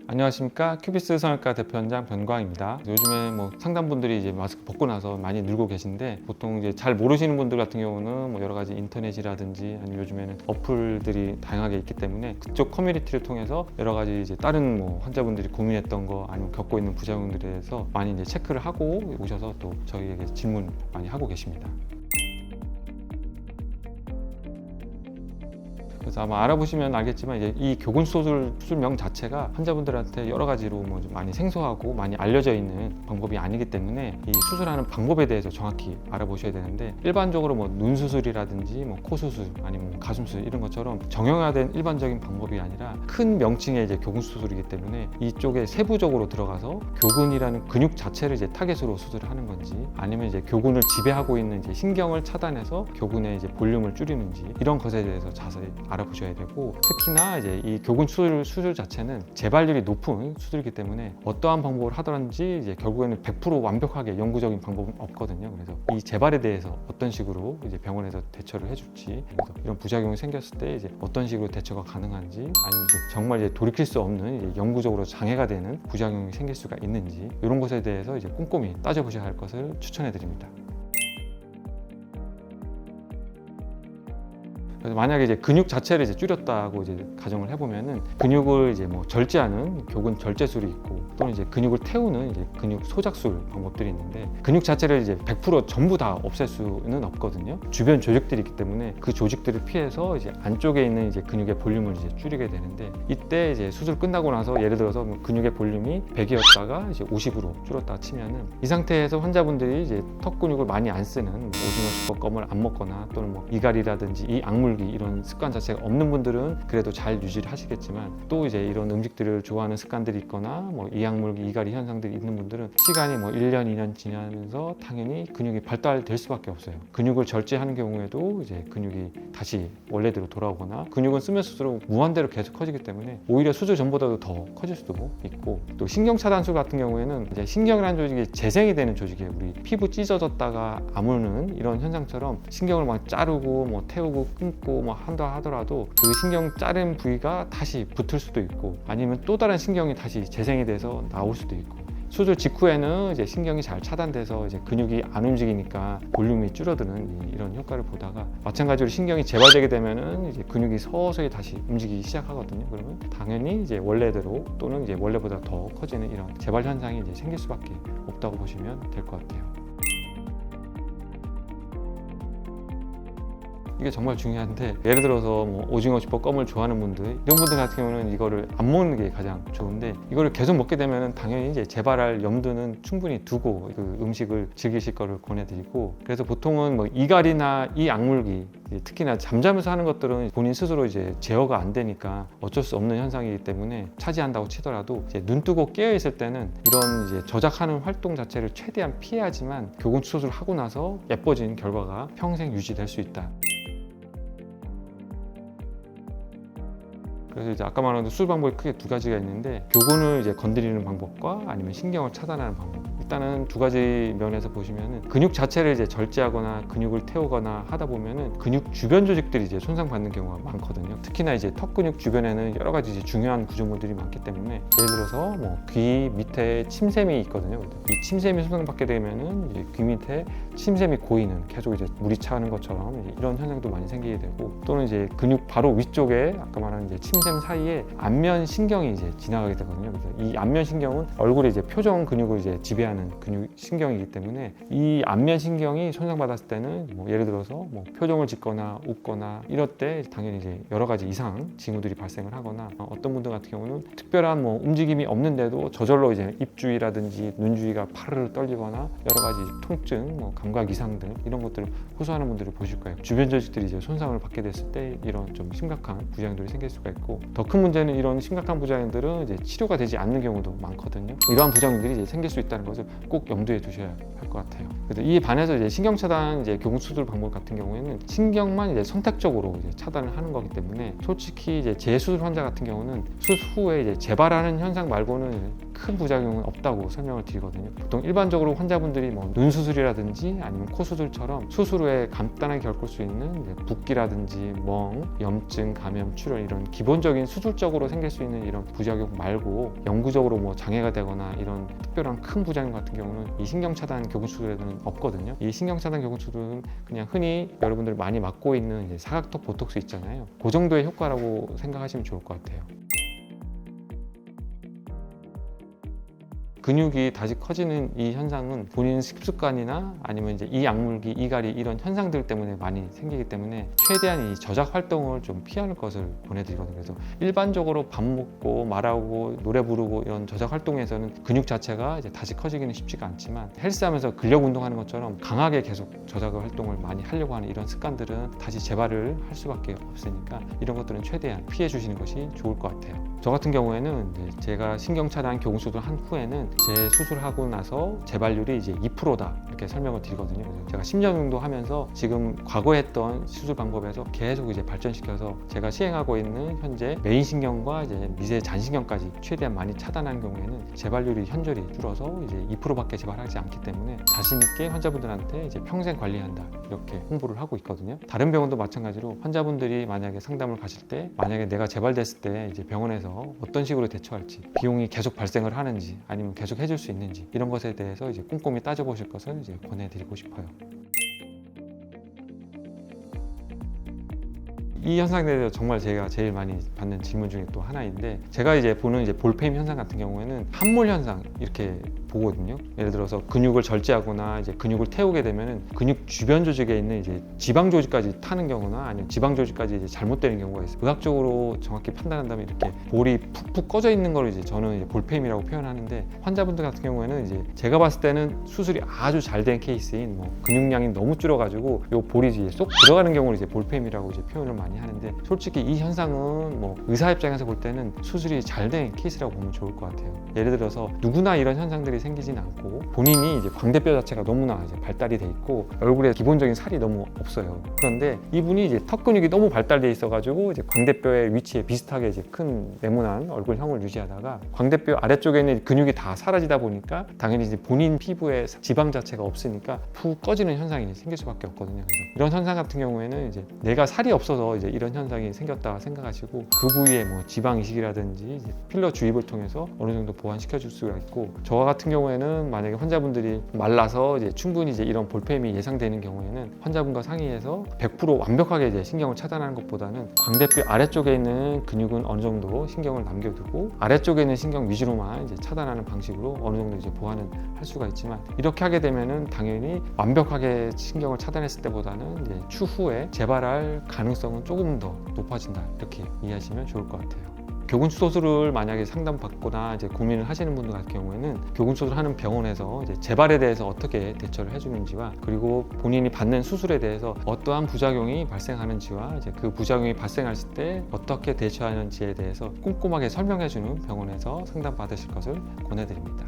안녕하십니까, 큐비스 성형외과 대표원장 변광입니다. 요즘에 상담분들이 이제 마스크 벗고 나서 많이 늘고 계신데, 보통 이제 잘 모르시는 분들 같은 경우는 여러 가지 인터넷이라든지 아니면 요즘에는 어플들이 다양하게 있기 때문에 그쪽 커뮤니티를 통해서 여러 가지 이제 다른 환자분들이 고민했던 거 아니면 겪고 있는 부작용들에 대해서 많이 이제 체크를 하고 오셔서 또 저희에게 질문 많이 하고 계십니다. 그래서 아마 알아보시면 알겠지만 이제 이 교근 수술명 자체가 환자분들한테 여러 가지로 좀 많이 생소하고 많이 알려져 있는 방법이 아니기 때문에 이 수술하는 방법에 대해서 정확히 알아보셔야 되는데, 일반적으로 눈 수술이라든지 코 수술 아니면 가슴 수술 이런 것처럼 정형화된 일반적인 방법이 아니라 큰 명칭의 이제 교근 수술이기 때문에 이쪽에 세부적으로 들어가서 교근이라는 근육 자체를 이제 타겟으로 수술을 하는 건지, 아니면 이제 교근을 지배하고 있는 이제 신경을 차단해서 교근의 이제 볼륨을 줄이는지, 이런 것에 대해서 자세히 알아보셔야 되고, 특히나 이제 이 교근 수술 자체는 재발률이 높은 수술이기 때문에 어떠한 방법을 하든지 이제 결국에는 100% 완벽하게 영구적인 방법은 없거든요. 그래서 이 재발에 대해서 어떤 식으로 이제 병원에서 대처를 해줄지, 그래서 이런 부작용이 생겼을 때 이제 어떤 식으로 대처가 가능한지, 아니면 이제 정말 이제 돌이킬 수 없는 이제 영구적으로 장애가 되는 부작용이 생길 수가 있는지, 이런 것에 대해서 이제 꼼꼼히 따져보셔야 할 것을 추천해 드립니다. 그래서 만약에 이제 근육 자체를 이제 줄였다고 이제 가정을 해보면은, 근육을 이제 절제하는 교근 절제술이 있고, 또는 이제 근육을 태우는 이제 근육 소작술 방법들이 있는데, 근육 자체를 이제 100% 전부 다 없앨 수는 없거든요. 주변 조직들이 있기 때문에 그 조직들을 피해서 이제 안쪽에 있는 이제 근육의 볼륨을 이제 줄이게 되는데, 이때 이제 수술 끝나고 나서 예를 들어서 근육의 볼륨이 100이었다가 이제 50으로 줄었다 치면은, 이 상태에서 환자분들이 이제 턱 근육을 많이 안 쓰는 오징어 슈퍼껌을 안 먹거나, 또는 이갈이라든지 이 악물 이런 습관 자체가 없는 분들은 그래도 잘 유지를 하시겠지만, 또 이제 이런 음식들을 좋아하는 습관들이 있거나 이악물기, 이갈이 현상들이 있는 분들은 시간이 1년, 2년 지나면서 당연히 근육이 발달될 수밖에 없어요. 근육을 절제하는 경우에도 이제 근육이 다시 원래대로 돌아오거나, 근육은 쓰면 쓸수록 무한대로 계속 커지기 때문에 오히려 수술 전보다도 더 커질 수도 있고, 또 신경 차단술 같은 경우에는 이제 신경이라는 조직이 재생이 되는 조직이에요. 우리 피부 찢어졌다가 아무는 이런 현상처럼 신경을 막 자르고 태우고 끊고 한다 하더라도 그 신경 자른 부위가 다시 붙을 수도 있고, 아니면 또 다른 신경이 다시 재생이 돼서 나올 수도 있고, 수술 직후에는 이제 신경이 잘 차단돼서 이제 근육이 안 움직이니까 볼륨이 줄어드는 이런 효과를 보다가, 마찬가지로 신경이 재발되게 되면은 이제 근육이 서서히 다시 움직이기 시작하거든요. 그러면 당연히 이제 원래대로 또는 이제 원래보다 더 커지는 이런 재발 현상이 이제 생길 수밖에 없다고 보시면 될 것 같아요. 이게 정말 중요한데, 예를 들어서 오징어 슈퍼껌을 좋아하는 분들, 이런 분들 같은 경우는 이거를 안 먹는 게 가장 좋은데, 이거를 계속 먹게 되면 당연히 이제 재발할 염두는 충분히 두고 그 음식을 즐기실 거를 권해드리고, 그래서 보통은 이갈이나 이 악물기, 특히나 잠자면서 하는 것들은 본인 스스로 이제 제어가 안 되니까 어쩔 수 없는 현상이기 때문에 차지한다고 치더라도, 이제 눈 뜨고 깨어 있을 때는 이런 이제 저작하는 활동 자체를 최대한 피해야지만 교근 수술을 하고 나서 예뻐진 결과가 평생 유지될 수 있다. 그래서 이제 아까 말한 수술 방법이 크게 두 가지가 있는데, 교근을 이제 건드리는 방법과 아니면 신경을 차단하는 방법. 일단은 두 가지 면에서 보시면은, 근육 자체를 이제 절제하거나 근육을 태우거나 하다 보면은 근육 주변 조직들이 이제 손상받는 경우가 많거든요. 특히나 이제 턱 근육 주변에는 여러 가지 이제 중요한 구조물들이 많기 때문에, 예를 들어서 귀 밑에 침샘이 있거든요. 이 침샘이 손상받게 되면은 이제 귀 밑에 침샘이 고이는, 계속 이제 물이 차는 것처럼 이런 현상도 많이 생기게 되고, 또는 이제 근육 바로 위쪽에 아까 말한 이제 침샘 사이에 안면 신경이 이제 지나가게 되거든요. 그래서 이 안면 신경은 얼굴의 이제 표정 근육을 이제 지배하는 근육 신경이기 때문에, 이 안면 신경이 손상받았을 때는 예를 들어서 표정을 짓거나 웃거나 이럴 때 당연히 이제 여러 가지 이상 징후들이 발생을 하거나, 어떤 분들 같은 경우는 특별한 움직임이 없는데도 저절로 이제 입 주위라든지 눈 주위가 파르르 떨리거나 여러 가지 통증, 감각 이상 등 이런 것들을 호소하는 분들을 보실 거예요. 주변 조직들이 이제 손상을 받게 됐을 때 이런 좀 심각한 부작용들이 생길 수가 있고, 더 큰 문제는 이런 심각한 부작용들은 이제 치료가 되지 않는 경우도 많거든요. 이러한 부작용들이 이제 생길 수 있다는 것을 꼭 염두에 두셔야 할 것 같아요. 그래서 이에 반해서 이제 신경 차단 이제 교근 수술 방법 같은 경우에는 신경만 이제 선택적으로 이제 차단을 하는 거기 때문에 솔직히 이제 재수술 환자 같은 경우는 수술 후에 이제 재발하는 현상 말고는 큰 부작용은 없다고 설명을 드리거든요. 보통 일반적으로 환자분들이 뭐 눈 수술이라든지 아니면 코 수술처럼 수술 후에 간단하게 겪을 수 있는 이제 붓기라든지 멍, 염증, 감염, 출혈 이런 기본적인 수술적으로 생길 수 있는 이런 부작용 말고 영구적으로 뭐 장애가 되거나 이런 특별한 큰 부작용 같은 경우는 이 신경 차단 교근 수술에는 없거든요. 이 신경 차단 교근 수술은 그냥 흔히 여러분들이 많이 맞고 있는 이제 사각턱 보톡스 있잖아요. 그 정도의 효과라고 생각하시면 좋을 것 같아요. 근육이 다시 커지는 이 현상은 본인 식습관이나 아니면 이제 이 약물기, 이갈이 이런 현상들 때문에 많이 생기기 때문에 최대한 이 저작 활동을 좀 피하는 것을 권해드리거든요. 그래서 일반적으로 밥 먹고 말하고 노래 부르고 이런 저작 활동에서는 근육 자체가 이제 다시 커지기는 쉽지가 않지만 헬스하면서 근력 운동하는 것처럼 강하게 계속 저작 활동을 많이 하려고 하는 이런 습관들은 다시 재발을 할 수밖에 없으니까 이런 것들은 최대한 피해 주시는 것이 좋을 것 같아요. 저 같은 경우에는 이제 제가 신경 차단 교근 수술 한 후에는 제 수술하고 나서 재발률이 이제 2%다 이렇게 설명을 드리거든요. 그래서 제가 10년 정도 하면서 지금 과거에 했던 수술 방법에서 계속 이제 발전시켜서 제가 시행하고 있는 현재 메인 신경과 이제 미세 잔신경까지 최대한 많이 차단하는 경우에는 재발률이 현저히 줄어서 이제 2%밖에 재발하지 않기 때문에 자신 있게 환자분들한테 이제 평생 관리한다 이렇게 홍보를 하고 있거든요. 다른 병원도 마찬가지로 환자분들이 만약에 상담을 가실 때 만약에 내가 재발됐을 때 이제 병원에서 어떤 식으로 대처할지 비용이 계속 발생을 하는지 아니면 계속 해줄 수 있는지 이런 것에 대해서 이제 꼼꼼히 따져보실 것을 이제 권해드리고 싶어요. 이 현상에 대해서 정말 제가 제일 많이 받는 질문 중에 또 하나인데 제가 이제 보는 이제 볼페임 현상 같은 경우에는 함몰 현상 이렇게 보거든요. 예를 들어서 근육을 절제하거나 이제 근육을 태우게 되면은 근육 주변 조직에 있는 이제 지방 조직까지 타는 경우나 아니면 지방 조직까지 이제 잘못되는 경우가 있어요. 의학적으로 정확히 판단한다면 이렇게 볼이 푹푹 꺼져 있는 걸 이제 저는 이제 볼페임이라고 표현하는데 환자분들 같은 경우에는 이제 제가 봤을 때는 수술이 아주 잘 된 케이스인 뭐 근육량이 너무 줄어가지고 요 볼이 이제 쏙 들어가는 경우를 이제 볼페임이라고 이제 표현을 많이 하는데 솔직히 이 현상은 뭐 의사 입장에서 볼 때는 수술이 잘 된 케이스라고 보면 좋을 것 같아요. 예를 들어서 누구나 이런 현상들이 생기진 않고 본인이 이제 광대뼈 자체가 너무나 이제 발달이 돼 있고 얼굴에 기본적인 살이 너무 없어요. 그런데 이분이 이제 턱 근육이 너무 발달돼 있어가지고 이제 광대뼈의 위치에 비슷하게 이제 큰 네모난 얼굴형을 유지하다가 광대뼈 아래쪽에 있는 근육이 다 사라지다 보니까 당연히 이제 본인 피부에 지방 자체가 없으니까 푹 꺼지는 현상이 생길 수밖에 없거든요. 그래서 이런 현상 같은 경우에는 이제 내가 살이 없어서 이제 이런 현상이 생겼다 생각하시고 그 부위에 뭐 지방 이식이라든지 이제 필러 주입을 통해서 어느 정도 보완시켜 줄 수가 있고 저와 같은 경우에는 만약에 환자분들이 말라서 이제 충분히 이제 이런 볼페임이 예상되는 경우에는 환자분과 상의해서 100% 완벽하게 이제 신경을 차단하는 것보다는 광대뼈 아래쪽에 있는 근육은 어느 정도 신경을 남겨두고 아래쪽에 있는 신경 위주로만 이제 차단하는 방식으로 어느 정도 이제 보완은 할 수가 있지만 이렇게 하게 되면은 당연히 완벽하게 신경을 차단했을 때보다는 이제 추후에 재발할 가능성은 조금 더 높아진다 이렇게 이해하시면 좋을 것 같아요. 교근 수술을 만약에 상담받거나 이제 고민을 하시는 분들 같은 경우에는 교근 수술을 하는 병원에서 이제 재발에 대해서 어떻게 대처를 해주는지와 그리고 본인이 받는 수술에 대해서 어떠한 부작용이 발생하는지와 이제 그 부작용이 발생했을 때 어떻게 대처하는지에 대해서 꼼꼼하게 설명해주는 병원에서 상담받으실 것을 권해드립니다.